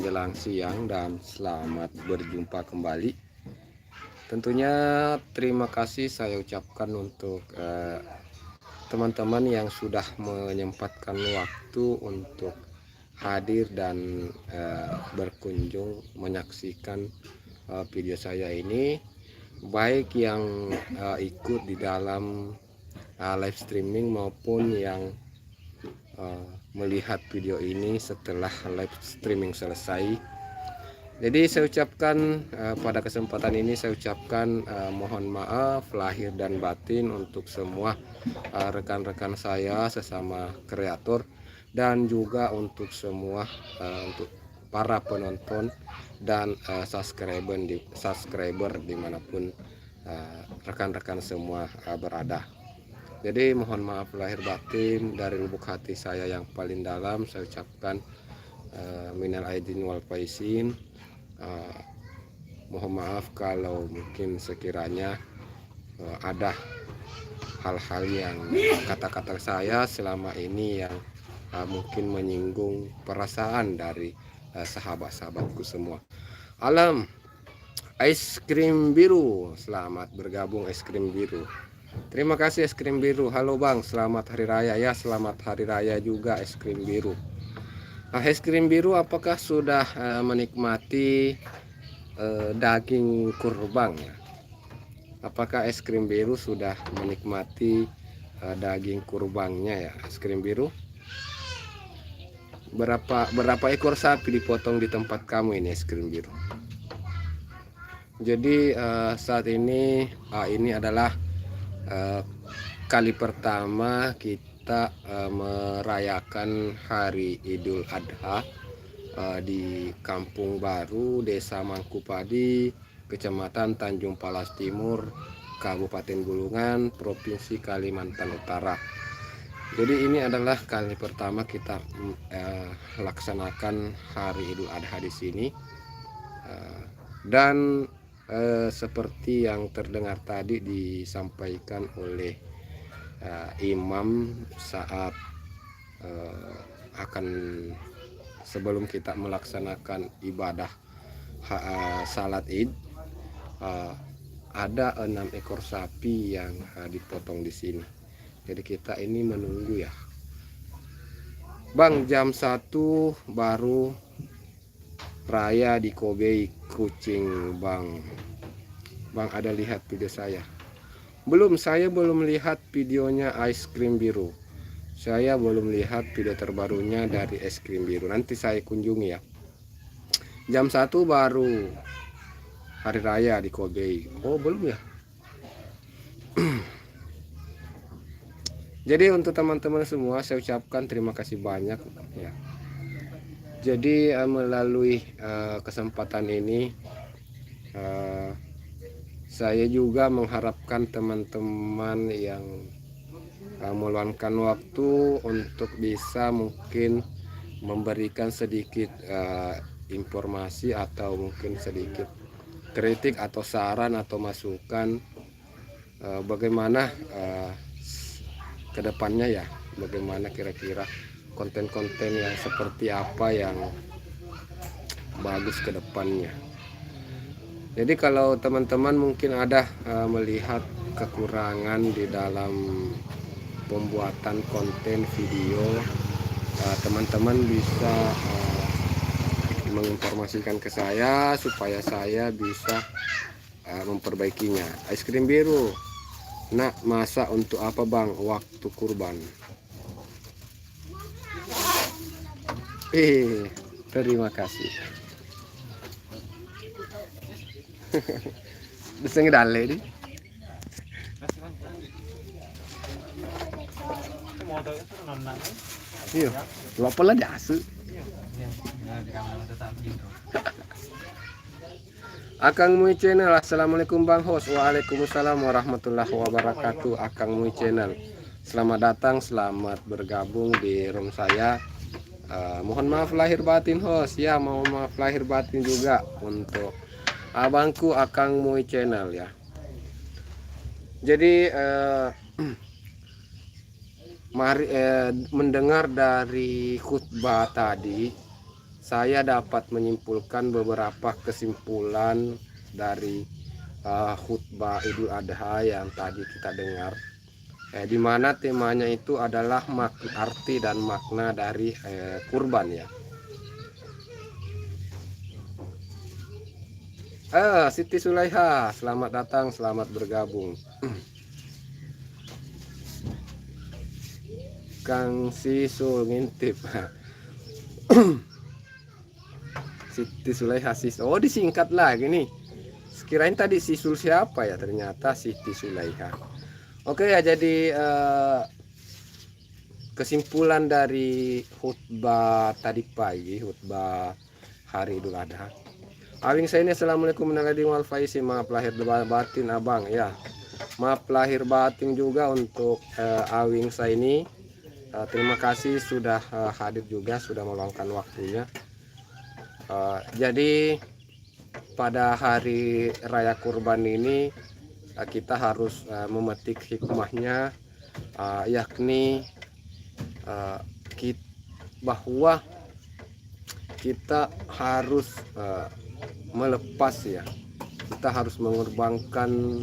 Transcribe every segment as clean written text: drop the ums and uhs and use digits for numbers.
menjelang siang dan selamat berjumpa kembali. Tentunya terima kasih saya ucapkan untuk teman-teman yang sudah menyempatkan waktu untuk hadir dan berkunjung menyaksikan video saya ini, baik yang ikut di dalam live streaming maupun yang melihat video ini setelah live streaming selesai. Jadi saya ucapkan pada kesempatan ini saya ucapkan mohon maaf lahir dan batin untuk semua rekan-rekan saya sesama kreator, dan juga untuk semua untuk para penonton dan subscriber dimanapun rekan-rekan semua berada. Jadi mohon maaf lahir batin dari lubuk hati saya yang paling dalam. Saya ucapkan minal aidin wal faizin. Mohon maaf kalau mungkin sekiranya ada hal-hal yang kata-kata saya selama ini yang mungkin menyinggung perasaan dari sahabat-sahabatku semua. Alam es krim biru, selamat bergabung es krim biru. Terima kasih es krim biru. Halo bang, selamat hari raya. Ya, selamat hari raya juga es krim biru. Nah, es krim biru apakah sudah menikmati daging kurban ya? Apakah es krim biru sudah menikmati daging kurbannya ya es krim biru? Berapa ekor sapi dipotong di tempat kamu ini es krim biru? Jadi saat ini adalah kali pertama kita merayakan hari Idul Adha di Kampung Baru, Desa Mangkupadi, Kecamatan Tanjung Palas Timur, Kabupaten Bulungan, Provinsi Kalimantan Utara. Jadi ini adalah kali pertama kita laksanakan hari Idul Adha di sini, dan seperti yang terdengar tadi disampaikan oleh imam saat akan sebelum kita melaksanakan ibadah salat Id, ada 6 ekor sapi yang dipotong di sini. Jadi kita ini menunggu ya. Bang, jam 1 baru raya di Kobe kucing bang. Bang ada lihat video saya? Belum, saya belum lihat videonya es krim biru. Saya belum lihat video terbarunya dari es krim biru. Nanti saya kunjungi ya. Jam 1 baru hari raya di Kobe. Oh belum ya. Jadi untuk teman-teman semua saya ucapkan terima kasih banyak ya. Jadi melalui kesempatan ini saya juga mengharapkan teman-teman yang meluangkan waktu untuk bisa mungkin memberikan sedikit informasi atau mungkin sedikit kritik atau saran atau masukan bagaimana kedepannya ya, bagaimana kira-kira konten-konten yang seperti apa yang bagus ke depannya. Jadi kalau teman-teman mungkin ada melihat kekurangan di dalam pembuatan konten video, teman-teman bisa menginformasikan ke saya supaya saya bisa memperbaikinya. Es krim biru, nak masak untuk apa bang waktu kurban? Terima kasih. Bisa ngedale di. Iya, lu apa lah jasu? Akang Mui Channel, assalamualaikum bang host. Waalaikumsalam warahmatullahi wabarakatuh. Akang Mui Channel, selamat datang, selamat bergabung di room saya. Mohon maaf lahir batin host ya, mohon maaf lahir batin juga untuk abangku Akang Mui Channel ya. Jadi mari mendengar dari khutbah tadi, saya dapat menyimpulkan beberapa kesimpulan dari khutbah Idul Adha yang tadi kita dengar, di mana temanya itu adalah arti dan makna dari kurban ya. Siti Sulaiha, selamat datang, selamat bergabung. Kang Sisul ngintip. Siti Sulaiha Sisul. Oh, disingkat lagi nih. Sekirain tadi Sisul siapa ya, ternyata Siti Sulaiha. Oke ya, jadi kesimpulan dari khutbah tadi pagi, khutbah hari Idul Adha. Awing saya ini, assalamualaikum warahmatullahi wabarakatuh. Maaf lahir batin abang ya. Maaf lahir batin juga untuk Awing saya ini. Terima kasih sudah hadir juga, sudah meluangkan waktunya. Jadi pada hari raya kurban ini kita harus memetik hikmahnya, yakni bahwa kita harus melepas ya, kita harus mengorbankan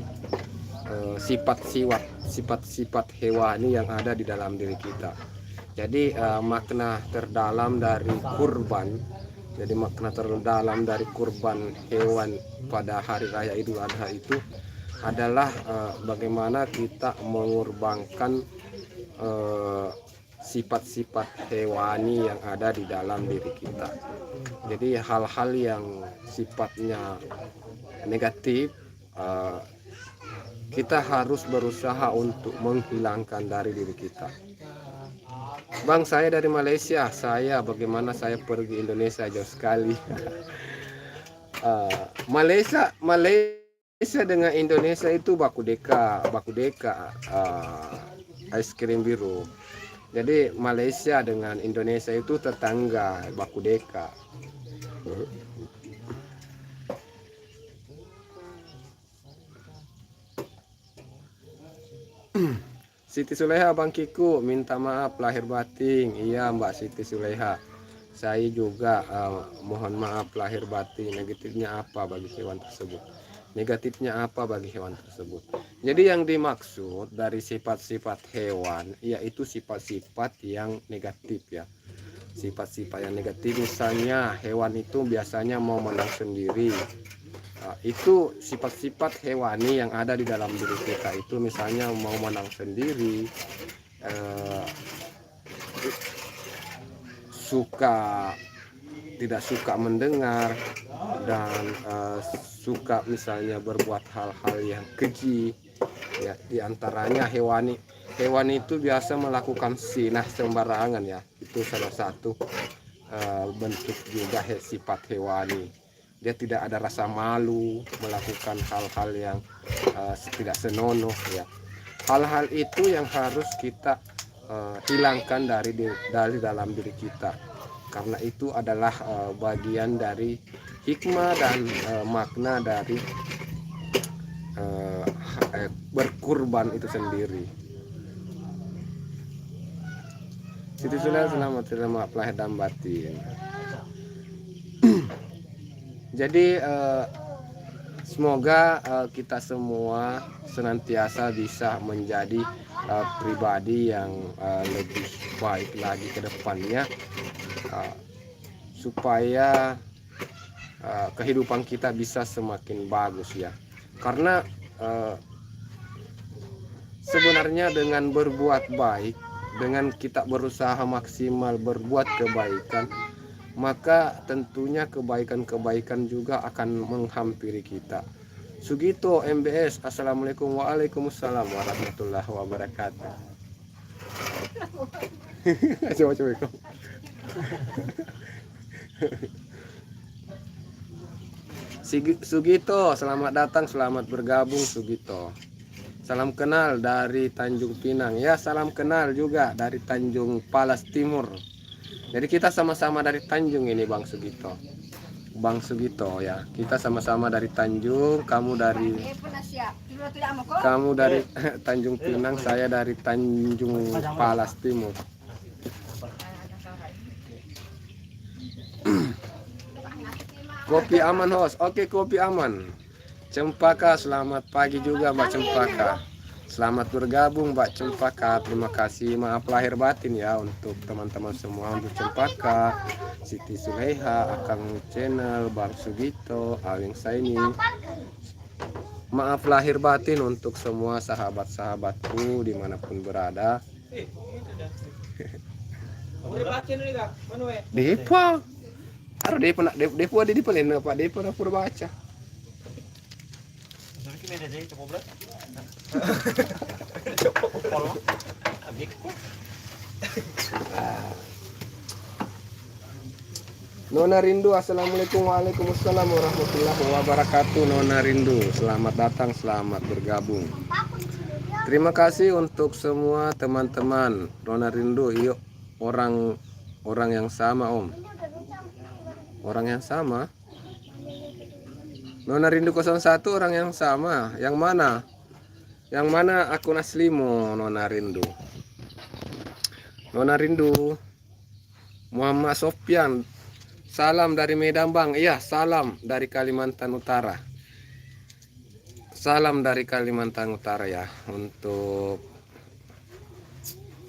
sifat-sifat hewani yang ada di dalam diri kita. Jadi makna terdalam dari kurban, jadi makna terdalam dari kurban hewan pada hari raya Idul Adha itu adalah bagaimana kita mengorbankan sifat-sifat hewani yang ada di dalam diri kita. Jadi hal-hal yang sifatnya negatif kita harus berusaha untuk menghilangkan dari diri kita. Bang, saya dari Malaysia. Bagaimana saya pergi Indonesia jauh sekali. Malaysia dengan Indonesia itu baku deka es krim biru. Jadi Malaysia dengan Indonesia itu tetangga, baku deka. Siti Sulaiha, Bang Kiku minta maaf lahir batin. Iya Mbak Siti Sulaiha, saya juga mohon maaf lahir batin. Negatifnya apa bagi hewan tersebut? Jadi yang dimaksud dari sifat-sifat hewan yaitu sifat-sifat yang negatif ya. Sifat-sifat yang negatif, misalnya hewan itu biasanya mau menang sendiri. Itu sifat-sifat hewani yang ada di dalam diri kita itu, misalnya mau menang sendiri, tidak suka mendengar, dan suka misalnya berbuat hal-hal yang keji ya. Diantaranya hewan itu biasa melakukan sinah sembarangan ya. Itu salah satu bentuk juga sifat hewani. Dia tidak ada rasa malu melakukan hal-hal yang tidak senonoh ya. Hal-hal itu yang harus kita hilangkan dari dalam diri kita, karena itu adalah bagian dari hikmah dan makna dari berkurban itu sendiri. Siti Sulaiha, selamat maaf lahir dan batin. Jadi semoga kita semua senantiasa bisa menjadi pribadi yang lebih baik lagi ke depannya, supaya kehidupan kita bisa semakin bagus ya. Karena sebenarnya dengan berbuat baik, dengan kita berusaha maksimal berbuat kebaikan, maka tentunya kebaikan-kebaikan juga akan menghampiri kita. Sugito MBS, assalamualaikum. Waalaikumsalam warahmatullahi wabarakatuh. Coba. Sugito, selamat datang, selamat bergabung Sugito. Salam kenal dari Tanjung Pinang. Ya, salam kenal juga dari Tanjung Palas Timur. Jadi kita sama-sama dari Tanjung ini Bang Sugito. Ya, kita sama-sama dari Tanjung. Kamu dari Tanjung Pinang, saya dari Tanjung Palas Timur. Kopi aman host. Oke, kopi aman. Cempaka, selamat pagi juga Mbak Cempaka. Selamat bergabung Mbak Cempaka. Terima kasih. Maaf lahir batin ya untuk teman-teman semua, untuk Cempaka, Siti Suleha, Akang Channel, Bang Sugito, Aling Saini. Maaf lahir batin untuk semua sahabat-sahabatku dimanapun berada. Depa. Harus Depa ada di pelin Pak Depa udah pura baca. Nona Rindu, assalamualaikum, waalaikumsalam warahmatullahi wabarakatuh. Nona Rindu, selamat datang, selamat bergabung. Terima kasih untuk semua teman-teman. Nona Rindu, yuk orang yang sama Om. Orang yang sama. Nona Rindu 01 orang yang sama. Yang mana? Yang mana akun aslimu Nona Rindu? Nona Rindu. Muhammad Sofyan. Salam dari Medan Bang. Iya, salam dari Kalimantan Utara. Salam dari Kalimantan Utara ya. Untuk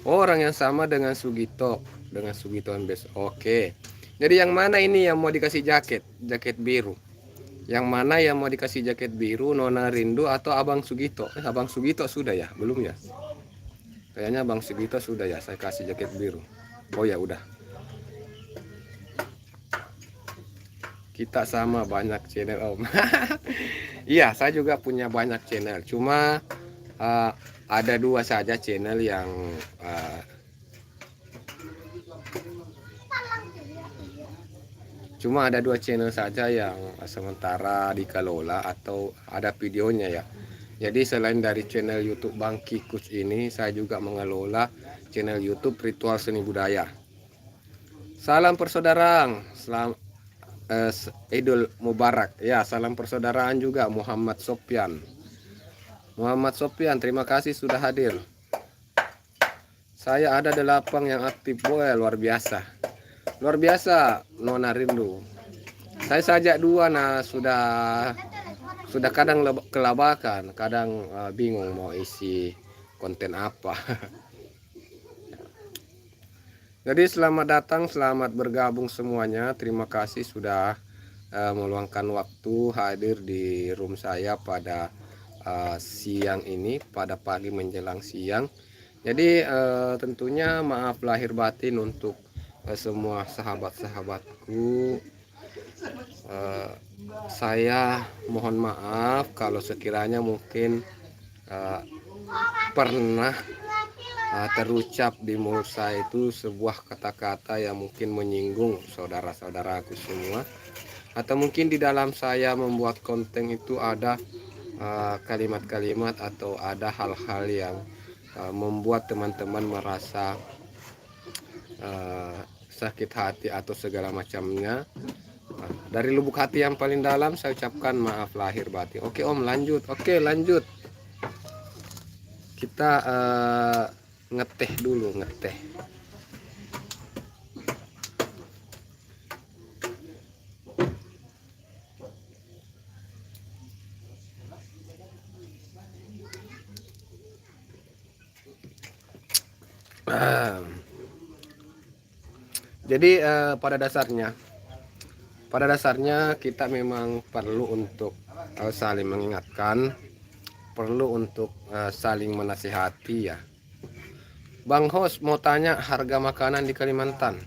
orang yang sama dengan Sugito. Dengan Sugito Ambes. Oke. Jadi yang mana ini yang mau dikasih jaket? Jaket biru. Yang mana yang mau dikasih jaket biru, Nona Rindu atau Abang Sugito? Abang Sugito sudah ya? Belum ya? Kayaknya Abang Sugito sudah ya, saya kasih jaket biru. Oh ya udah. Kita sama banyak channel Om. Iya, saya juga punya banyak channel. Cuma ada dua saja channel yang Cuma ada dua channel saja yang sementara dikelola atau ada videonya ya. Jadi selain dari channel YouTube Bang Kikus ini, saya juga mengelola channel YouTube Ritual Seni Budaya. Salam persaudaraan, Idul Mubarak. Ya, salam persaudaraan juga Muhammad Sofyan. Muhammad Sofyan, terima kasih sudah hadir. Saya ada 8 yang aktif, boy, luar biasa. Luar biasa Nona Rindu. Saya sajak 2 nah sudah kadang kelabakan, kadang bingung mau isi konten apa. Jadi selamat datang, selamat bergabung semuanya. Terima kasih sudah meluangkan waktu hadir di room saya pada siang ini, pada pagi menjelang siang. Jadi tentunya maaf lahir batin untuk semua sahabat-sahabatku. Saya mohon maaf kalau sekiranya mungkin pernah terucap di mulut saya itu sebuah kata-kata yang mungkin menyinggung saudara-saudaraku semua, atau mungkin di dalam saya membuat konten itu ada kalimat-kalimat atau ada hal-hal yang membuat teman-teman merasa sakit hati atau segala macamnya. Dari lubuk hati yang paling dalam saya ucapkan maaf lahir batin. Oke Om, lanjut. Oke, lanjut. Kita ngeteh dulu, ngeteh. Jadi pada dasarnya kita memang perlu untuk saling mengingatkan, perlu untuk saling menasihati ya. Bang Host mau tanya harga makanan di Kalimantan.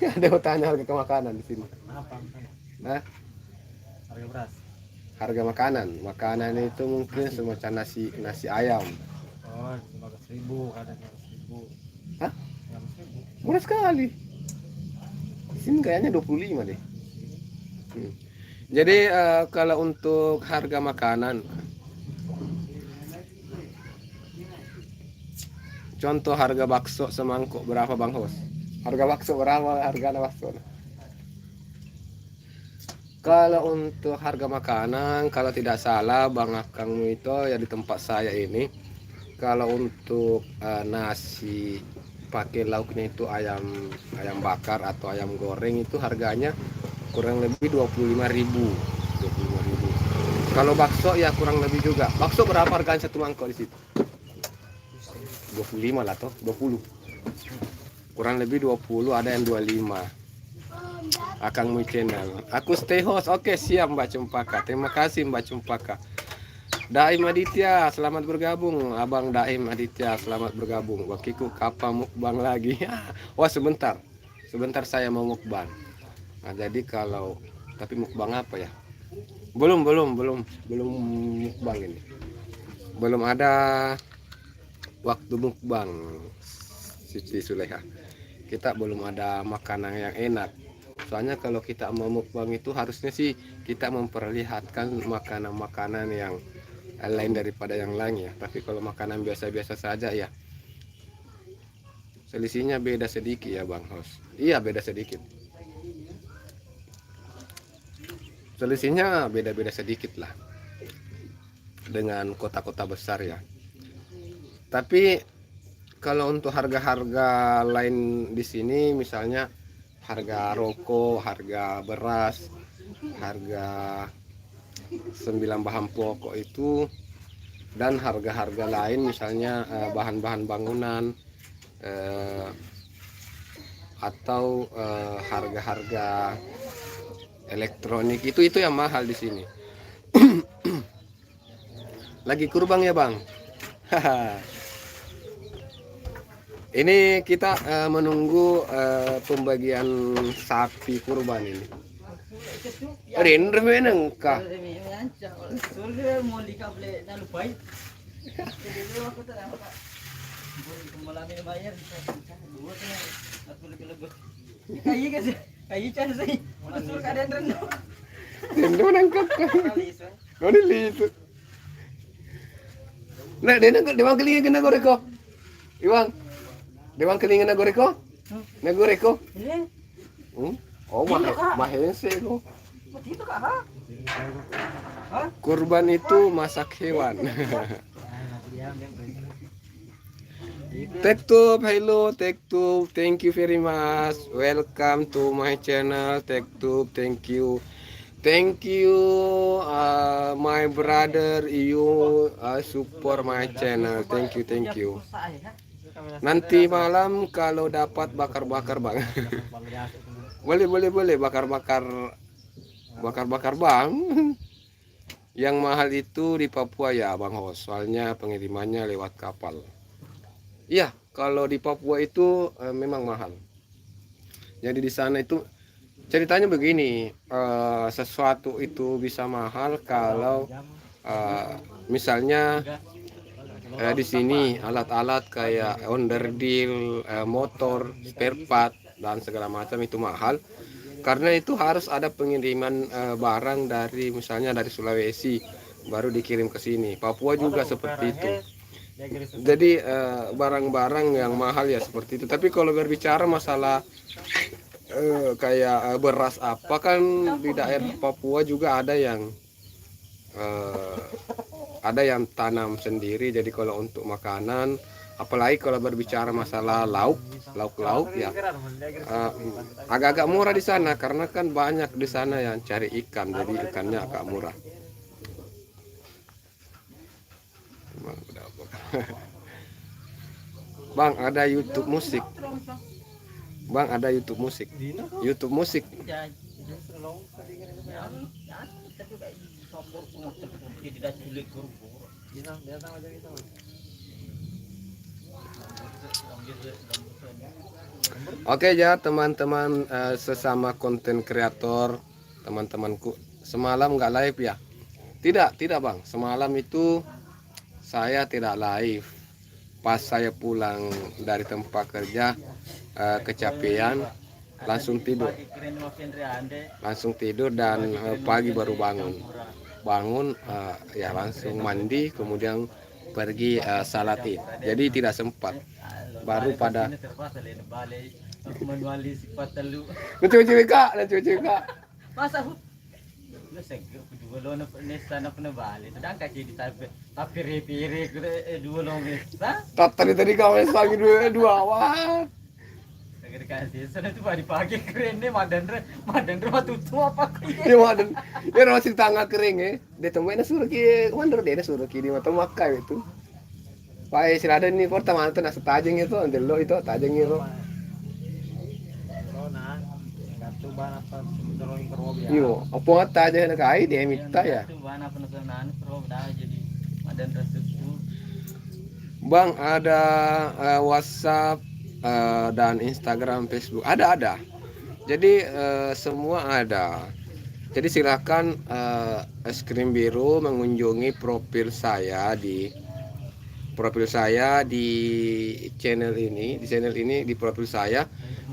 Ada mau tanya harga makanan di sini. Nah, Harga beras. Harga makanan itu mungkin semacam nasi ayam. Oh, 15.000, ada 15.000. Hah? 15.000. Murah sekali. Di sini kayaknya 25 deh. Jadi kalau untuk harga makanan, contoh harga bakso semangkuk berapa Bang Hos? Harga bakso berapa harga bakso? Kalau untuk harga makanan, kalau tidak salah Bang Akang itu ya di tempat saya ini, kalau untuk nasi pakai lauknya itu ayam bakar atau ayam goreng itu harganya kurang lebih 25.000. 25.000. Kalau bakso ya kurang lebih juga. Bakso berapa harganya satu mangkok di situ? 25 lah toh, 20. Kurang lebih 20, ada yang 25. Akang Mu Channel. Aku stay host. Oke, siap Mbak Cempaka. Terima kasih Mbak Cempaka. Daim Aditya, selamat bergabung. Abang Daim Aditya, selamat bergabung. Wakiku kapan mukbang lagi? Wah, sebentar. Sebentar saya mau mukbang. Nah, jadi kalau tapi mukbang apa ya? Belum mukbang ini. Belum ada waktu mukbang, Siti Suleha. Kita belum ada makanan yang enak. Soalnya kalau kita mau mukbang itu harusnya sih kita memperlihatkan makanan-makanan yang lain daripada yang lain ya. Tapi kalau makanan biasa-biasa saja ya, selisihnya beda sedikit ya Bang Hos. Iya, beda sedikit. Selisihnya beda-beda sedikit lah dengan kota-kota besar ya. Tapi kalau untuk harga-harga lain di sini, misalnya harga rokok, harga beras, harga 9 bahan pokok itu, dan harga-harga lain misalnya bahan-bahan bangunan atau harga-harga elektronik itu yang mahal di sini. Lagi kurban ya Bang. Ini kita menunggu pembagian sapi kurban ini. Render meneng kah? Render menangkap kah? Oh lihat. Nah, dia kelingan kena goreko. Iwang. Dewan kelingan na goreko? Na goreko? Oh, mahense ko. Dito ka ha? Kurban itu masak hewan. TechTube, hello TechTube, thank you very much. Welcome to my channel TechTube, thank you. Thank you, my brother, you support my channel. Thank you. Nanti malam kalau dapat bakar-bakar Bang. boleh bakar-bakar Bang. Yang mahal itu di Papua ya Bang Hos, soalnya pengirimannya lewat kapal. Iya, kalau di Papua itu memang mahal. Jadi di sana itu ceritanya begini, sesuatu itu bisa mahal kalau misalnya di sini alat-alat kayak onderdil, motor, spare part dan segala macam itu mahal. Karena itu harus ada pengiriman barang dari misalnya dari Sulawesi baru dikirim ke sini. Papua juga seperti itu. Jadi barang-barang yang mahal ya seperti itu. Tapi kalau berbicara masalah kayak beras apa kan di daerah Papua juga ada yang tanam sendiri. Jadi kalau untuk makanan, apalagi kalau berbicara masalah lauk ya agak-agak murah di sana karena kan banyak di sana yang cari ikan, jadi ikannya agak murah. Bang, ada YouTube musik. Bang, ada YouTube musik. YouTube musik. Oke ya teman-teman, sesama konten kreator, teman-temanku, semalam nggak live ya? Tidak Bang, semalam itu saya tidak live. Pas saya pulang dari tempat kerja kecapean, langsung tidur dan pagi baru bangun ya langsung mandi, kemudian pergi salat Id. Jadi tidak sempat, baru pada cuci kak Masa lu seger kedua lo na balik. Sedang kaki di tapi repire dua lo bisa. tadi kau lagi dua awal. Kasih sana tuh pagi keren nih madan rumah tutup apa Dia mau dan dia masih tangga kering ya. Dia temuin suruh ki kemana dia suruh ki di mata makai itu. Pak silada ni pertama tu nak setajeng itu lo itu tajeng itu. Iyo, apa ngata aja nak ai dia minta ya. Tuh bana penasaran pro dah jadi madan tutup. Bang ada WhatsApp dan Instagram, Facebook ada. Jadi semua ada. Jadi silakan es krim biru mengunjungi profil saya di channel ini, di profil saya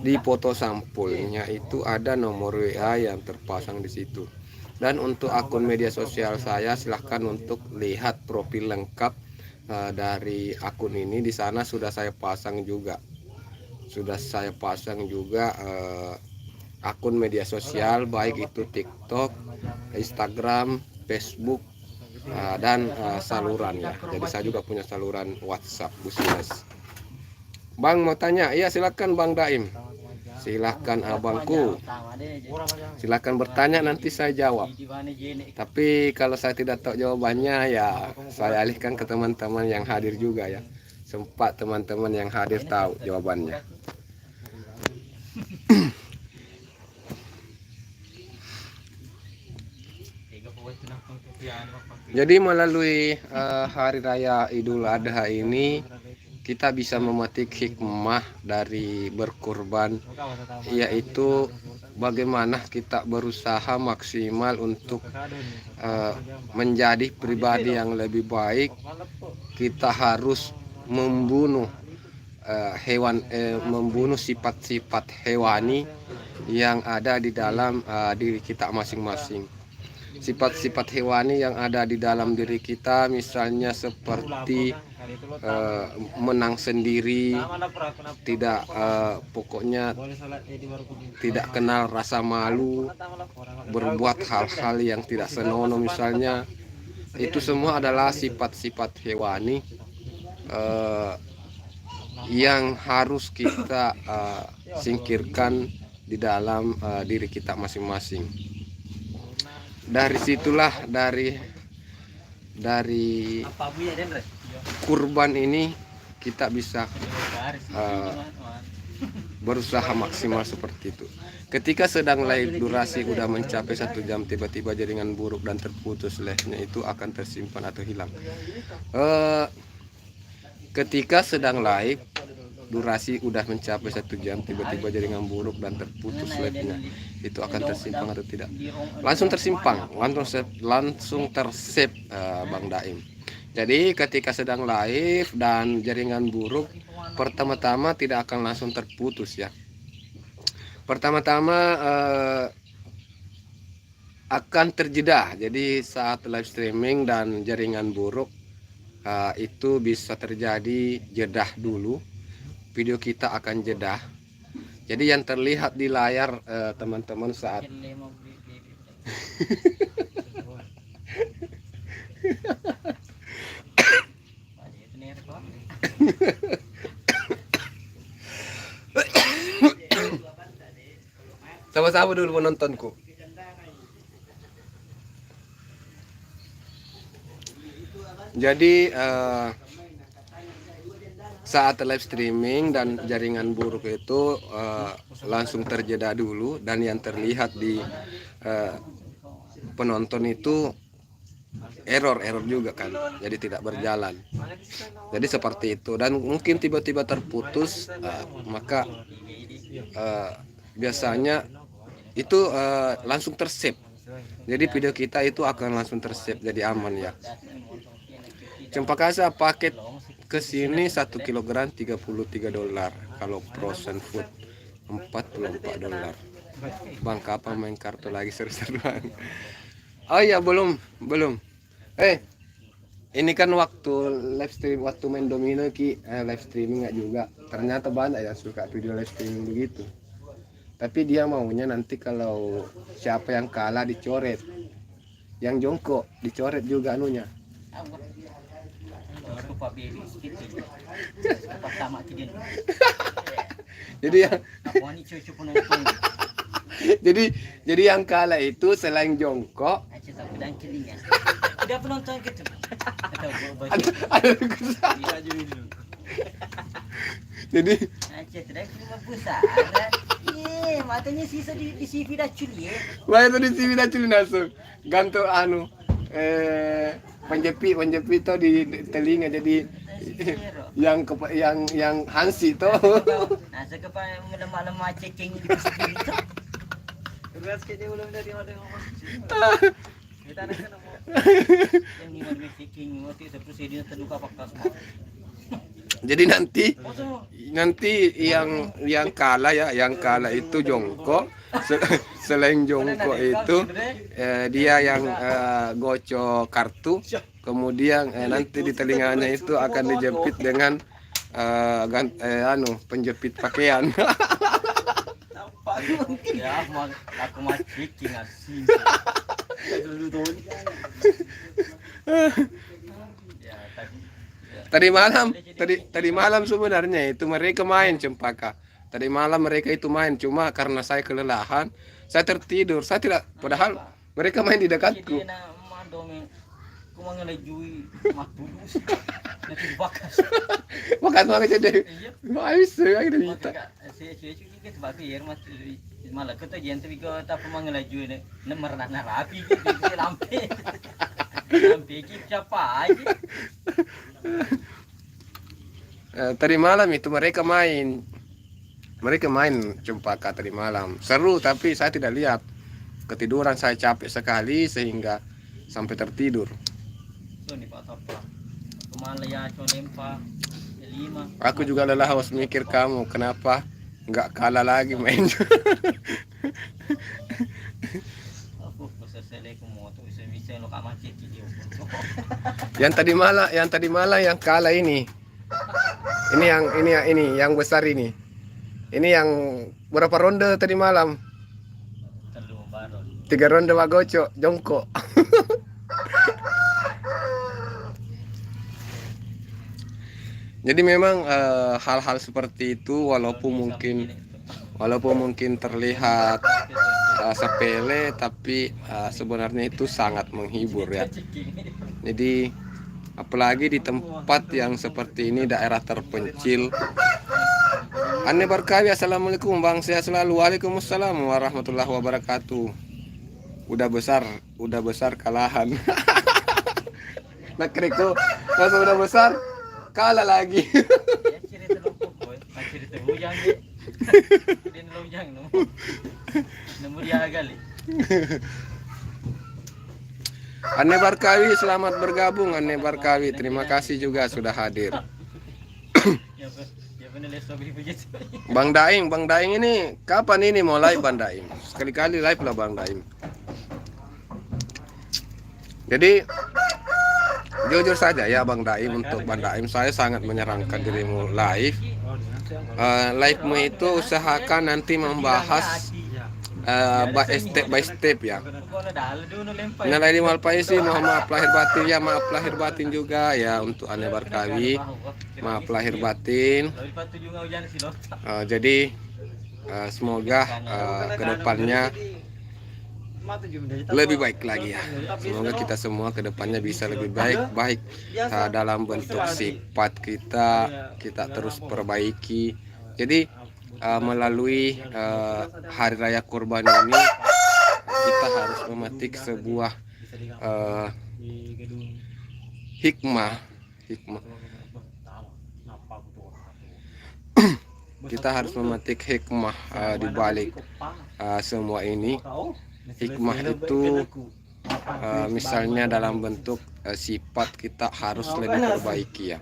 di foto sampulnya itu ada nomor WA yang terpasang di situ. Dan untuk akun media sosial saya silahkan untuk lihat profil lengkap dari akun ini. Di sana sudah saya pasang juga. Akun media sosial baik itu TikTok, Instagram, Facebook dan saluran ya. Jadi saya juga punya saluran WhatsApp bisnis. Bang mau tanya? Iya silakan Bang Daim. Silakan abangku. Silakan bertanya nanti saya jawab. Tapi kalau saya tidak tahu jawabannya ya saya alihkan ke teman-teman yang hadir juga ya. Sempat teman-teman yang hadir tahu jawabannya. Jadi melalui hari raya Idul Adha ini kita bisa memetik hikmah dari berkurban, yaitu bagaimana kita berusaha maksimal untuk menjadi pribadi yang lebih baik. Kita harus membunuh membunuh sifat-sifat hewani yang ada di dalam diri kita masing-masing. Sifat-sifat hewani yang ada di dalam diri kita misalnya seperti menang sendiri, tidak pokoknya tidak kenal rasa malu, berbuat hal-hal yang tidak senonoh misalnya. Itu semua adalah sifat-sifat hewani yang harus kita singkirkan di dalam diri kita masing-masing. Dari situlah dari kurban ini kita bisa berusaha maksimal seperti itu. Ketika sedang live durasi udah mencapai 1 jam, tiba-tiba jaringan buruk dan terputus live-nya, itu akan tersimpan atau hilang. Ketika sedang live durasi udah mencapai 1 jam, tiba-tiba jaringan buruk dan terputus live-nya, itu akan tersimpan atau tidak? Langsung tersimpan, langsung tersave Bang Daim. Jadi ketika sedang live dan jaringan buruk, pertama-tama tidak akan langsung terputus ya. Pertama-tama akan terjeda. Jadi saat live streaming dan jaringan buruk itu bisa terjadi jedah dulu. Video kita akan jedah. Jadi yang terlihat di layar teman-teman saat sama-sama dulu menontonku. Jadi saat live streaming dan jaringan buruk itu langsung terjeda dulu, dan yang terlihat di penonton itu error juga kan, jadi tidak berjalan. Jadi seperti itu, dan mungkin tiba-tiba terputus, maka biasanya itu langsung tersave. Jadi video kita itu akan langsung tersave, jadi aman ya. Cempaka paket kesini 1 kilogram $33. Kalau frozen food $44. Bang, kapan main kartu lagi seru-seruan? Oh iya, belum. Ini kan waktu live stream, waktu main domino live streaming nggak juga. Ternyata banyak yang suka video live streaming begitu. Tapi dia maunya nanti kalau siapa yang kalah dicoret, yang jongkok dicoret juga anunya. Jadi yang Apa nih cucu penonton? jadi yang kalah itu selain jongkok Aja tak pedang kelingan. Udah penonton gitu. Atau baca. ada Iya dulu. jadi Aja tidak cuma besar. Iya, matanya sisa di CV dah culi ya. Wah itu di sini dah langsung gantung penjepit tuh di telinga jadi yang hansi tuh. Nah, sekarang melemah-lemah cecing di sini tu. Terus kita belum dari ada ngomong. Kita nak kena mau. Yang ni mana cecing, mesti seperti dia terluka pakai semua. Jadi nanti Maksudnya, yang kalah ya, yang kalah itu jongkok. Selain jongkok itu dia yang gocok kartu, kemudian nanti di telinganya itu akan dijepit dengan penjepit pakaian. ya aku mah cecing asin. Dulu tu. Ya, tadi. Tadi malam sebenarnya itu mereka main Cempaka. Tadi malam mereka itu main, cuma karena saya kelelahan, saya tertidur. Saya tidak, padahal mereka main di dekatku. Jadi nak mandong ku mangelajui matulus. Nanti bakas. Makan jadi, Iya. bisa aja minta. Saya juga sebab air malah kata gente bigo tak mangelajui ne merana rapi gitu lampe. Lampe gitu siapa aja. Tadi malam itu mereka main Cempaka tadi malam. Seru tapi saya tidak lihat. Ketiduran, saya capek sekali sehingga sampai tertidur. So ni Pak Tapa. Kumalaya colempa 5. Aku juga lelah harus mikir kamu, kenapa nggak kalah lagi main. Aku selesai ku moto bisa lo kamar ceki dia. Yang tadi malam yang kalah ini. Ini yang besar ini. Ini yang berapa ronde tadi malam? Terlalu baron. 3 ronde wagoco, jongkok. Jadi memang hal-hal seperti itu walaupun mungkin terlihat sepele, tapi sebenarnya itu sangat menghibur ya. Jadi apalagi di tempat yang seperti ini, daerah terpencil. Anne Barkawi, assalamualaikum bang, sehat selalu. Waalaikumsalam warahmatullahi wabarakatuh. Udah besar kalahan. Nak kreko, pas udah besar kalah lagi. Cerita lumpur boy, cerita hujang ni. Dia hujang no. Nombor dia kali. Anne Barkawi, selamat bergabung Anne Barkawi. Terima kasih juga sudah hadir. Ya benar les sobri begitu. Bang Daing ini kapan ini mau live Bang Daing? Sekali-kali live lah Bang Daing. Jadi jujur saja ya Bang Daim, untuk Bang Daim saya sangat menyarankan dirimu live. Live-mu itu usahakan nanti membahas by step ya. Nilai di Malpaisi, mohon maaf lahir batin ya, maaf lahir batin juga ya untuk Anne Barkawi, maaf lahir batin. Jadi semoga kedepannya lebih baik lagi ya. Semoga kita semua kedepannya bisa lebih baik dalam bentuk sifat kita terus perbaiki. Jadi melalui hari raya kurban ini kita harus memetik sebuah hikmah. Kita harus memetik hikmah di balik semua ini. Hikmah itu misalnya dalam bentuk sifat kita harus lebih perbaiki ya.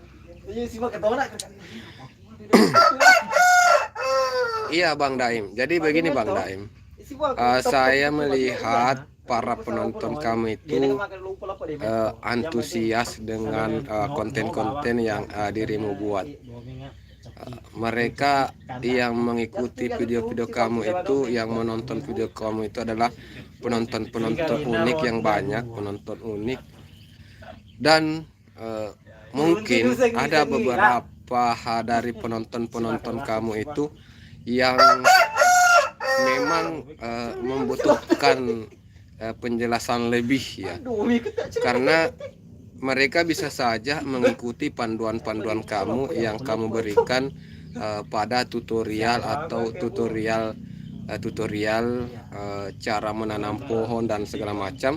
Iya Bang Daim. Jadi begini Bang Daim, saya melihat para penonton kami itu antusias dengan konten-konten yang dirimu buat. Mereka yang mengikuti video-video kamu itu, yang menonton video kamu itu adalah penonton-penonton unik yang banyak, penonton unik. Dan mungkin ada beberapa dari penonton-penonton kamu itu yang memang membutuhkan penjelasan lebih ya, karena mereka bisa saja mengikuti panduan-panduan kamu yang kamu berikan pada tutorial atau tutorial cara menanam pohon dan segala macam.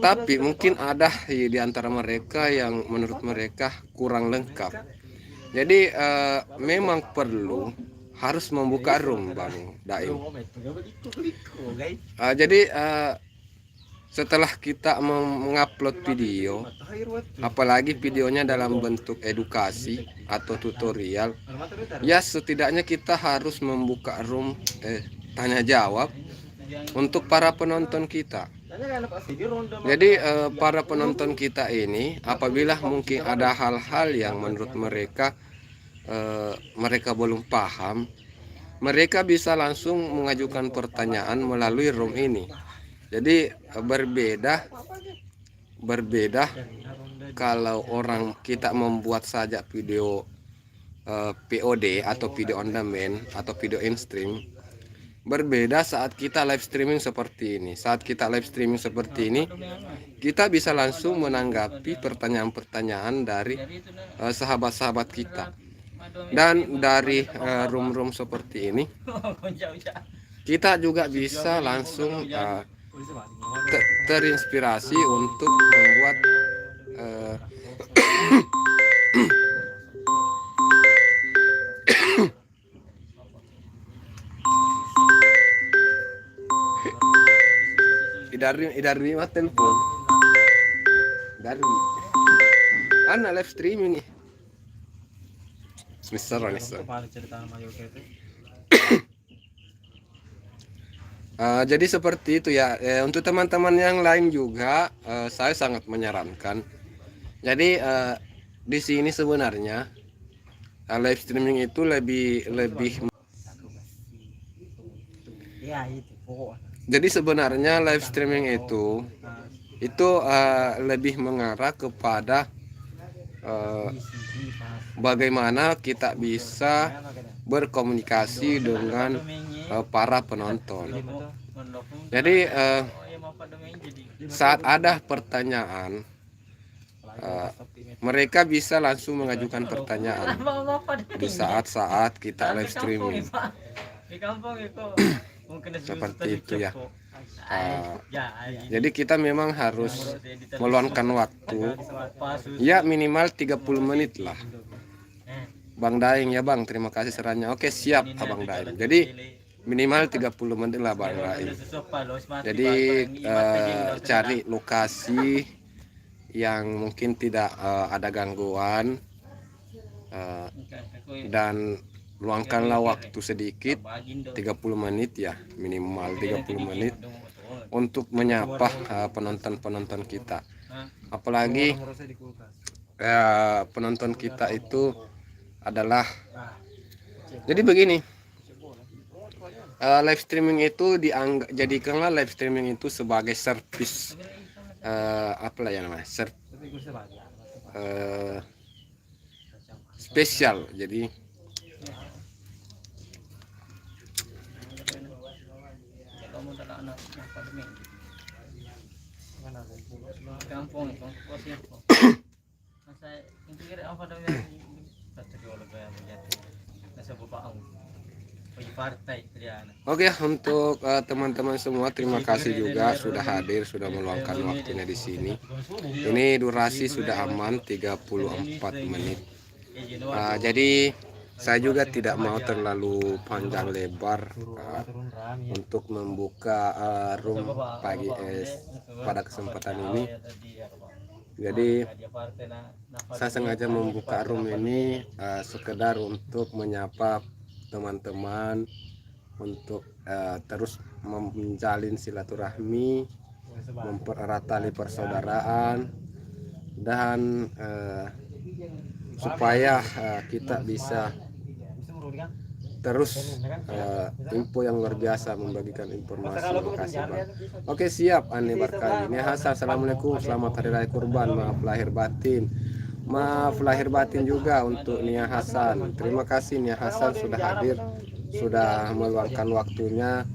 Tapi mungkin ada di antara mereka yang menurut mereka kurang lengkap. Jadi memang perlu harus membuka room, Bang Daim. Jadi setelah kita mengupload video, apalagi videonya dalam bentuk edukasi atau tutorial, ya setidaknya kita harus membuka room tanya jawab untuk para penonton kita. Jadi para penonton kita ini, apabila mungkin ada hal-hal yang menurut mereka mereka belum paham, mereka bisa langsung mengajukan pertanyaan melalui room ini. Jadi berbeda kalau orang kita membuat saja video POD atau video on demand atau video in stream. Berbeda saat kita live streaming seperti ini. Saat kita live streaming seperti ini, kita bisa langsung menanggapi pertanyaan-pertanyaan dari sahabat-sahabat kita. Dan dari room-room seperti ini, kita juga bisa langsung terinspirasi untuk membuat Idarwi mah telepon dari anak live streaming nih. Mister. Jadi seperti itu ya. Untuk teman-teman yang lain juga, saya sangat menyarankan. Jadi di sini sebenarnya live streaming itu lebih. Jadi sebenarnya live streaming itu lebih mengarah kepada bagaimana kita bisa berkomunikasi dengan para penonton. Jadi saat ada pertanyaan, mereka bisa langsung mengajukan pertanyaan di saat-saat kita live streaming. Seperti itu ya. Jadi kita memang harus meluangkan waktu ya minimal 30 menit lah. Bang Daeng ya Bang, terima kasih sarannya. Oke siap Abang Daeng. Jadi minimal 30 menit lah Bang Daeng. Jadi cari lokasi yang mungkin tidak ada gangguan dan luangkanlah waktu sedikit 30 menit ya, minimal 30 menit untuk menyapa penonton-penonton kita. Apalagi penonton kita itu adalah, jadi begini, live streaming itu jadikanlah live streaming itu sebagai servis apalah ya namanya, spesial. Jadi oke, untuk teman-teman semua terima kasih juga sudah hadir, sudah meluangkan waktunya di sini. Ini durasi sudah aman 34 menit. Jadi saya juga tidak mau terlalu panjang lebar untuk membuka room pagi pada kesempatan ini. Jadi saya sengaja membuka room ini sekedar untuk menyapa teman-teman, untuk terus menjalin silaturahmi, mempererat tali persaudaraan, dan supaya kita bisa terus info yang luar biasa, membagikan informasi. Terima kasih Bang. Oke siap, Ane Barkali. Nia Hasan, assalamualaikum, selamat hari raya kurban, maaf lahir batin. Maaf lahir batin juga untuk Nia Hasan. Terima kasih Nia Hasan sudah hadir sudah meluangkan waktunya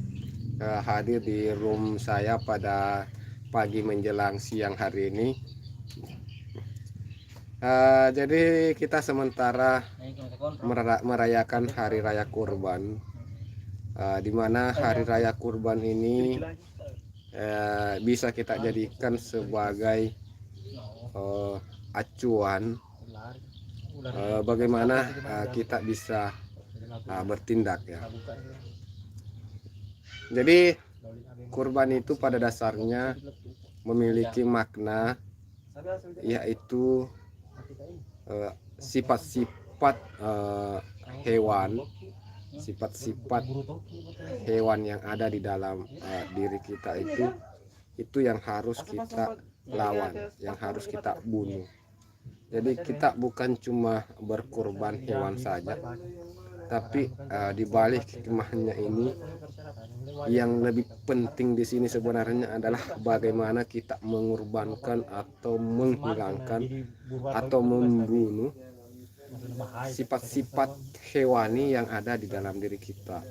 hadir di room saya pada pagi menjelang siang hari ini. Jadi kita sementara merayakan Hari Raya Kurban, di mana Hari Raya Kurban ini bisa kita jadikan sebagai acuan bagaimana kita bisa bertindak ya. Jadi kurban itu pada dasarnya memiliki makna, yaitu sifat-sifat hewan, sifat-sifat hewan yang ada di dalam diri kita itu yang harus kita lawan, yang harus kita bunuh. Jadi kita bukan cuma berkurban hewan saja, tapi di balik hikmahnya ini yang lebih penting di sini sebenarnya adalah bagaimana kita mengorbankan atau menghilangkan atau membunuh sifat-sifat hewani yang ada di dalam diri kita.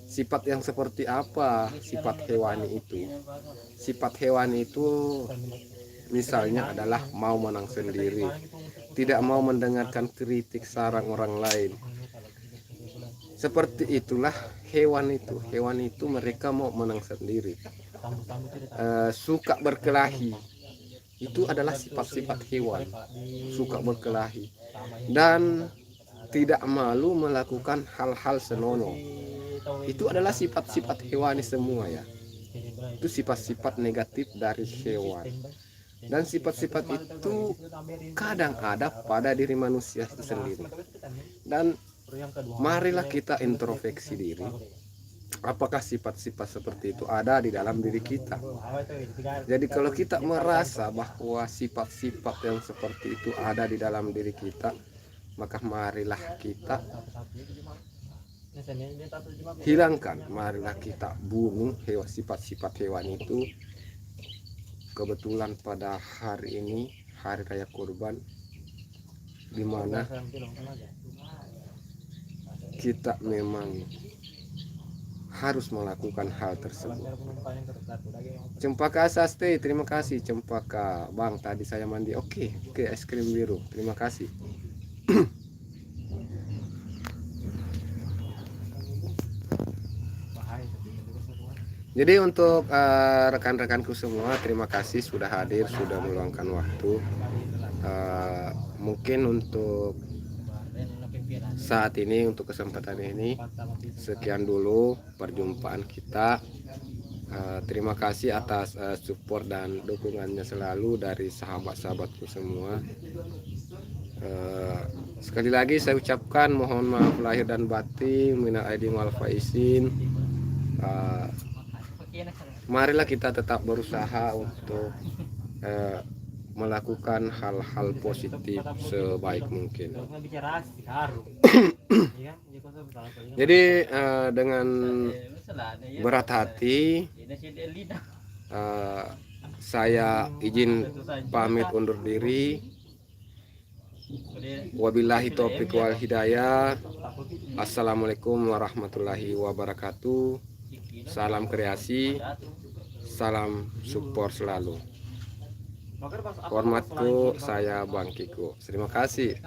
Sifat yang seperti apa sifat hewani itu? Sifat hewani itu misalnya adalah mau menang sendiri, tidak mau mendengarkan kritik saran orang lain. Seperti itulah hewan itu. Hewan itu mereka mau menang sendiri. Suka berkelahi. Itu adalah sifat-sifat hewan. Suka berkelahi. Dan tidak malu melakukan hal-hal senonoh. Itu adalah sifat-sifat hewani semua ya. Itu sifat-sifat negatif dari hewan. Dan sifat-sifat itu kadang ada pada diri manusia itu sendiri. Dan marilah kita introspeksi diri. Apakah sifat-sifat seperti itu ada di dalam diri kita? Jadi kalau kita merasa bahwa sifat-sifat yang seperti itu ada di dalam diri kita, maka marilah kita hilangkan, marilah kita bunuh sifat-sifat hewan itu. Kebetulan pada hari ini Hari Raya Kurban, di mana kita memang harus melakukan hal tersebut. Cempaka Saste, terima kasih Cempaka. Bang, tadi saya mandi. Oke, es krim biru. Terima kasih. Jadi untuk rekan-rekanku semua, terima kasih sudah hadir, sudah meluangkan waktu. Mungkin untuk saat ini, untuk kesempatan ini, sekian dulu perjumpaan kita. Terima kasih atas support dan dukungannya selalu dari sahabat-sahabatku semua. Sekali lagi saya ucapkan mohon maaf lahir dan batin, minal aidin wal faizin. Marilah kita tetap berusaha untuk melakukan hal-hal positif sebaik mungkin. Jadi dengan berat hati saya izin pamit undur diri. Wabillahi taufiq wal hidayah. Assalamualaikum warahmatullahi wabarakatuh. Salam kreasi, salam support selalu. Hormatku, saya Bang Kiko. Terima kasih.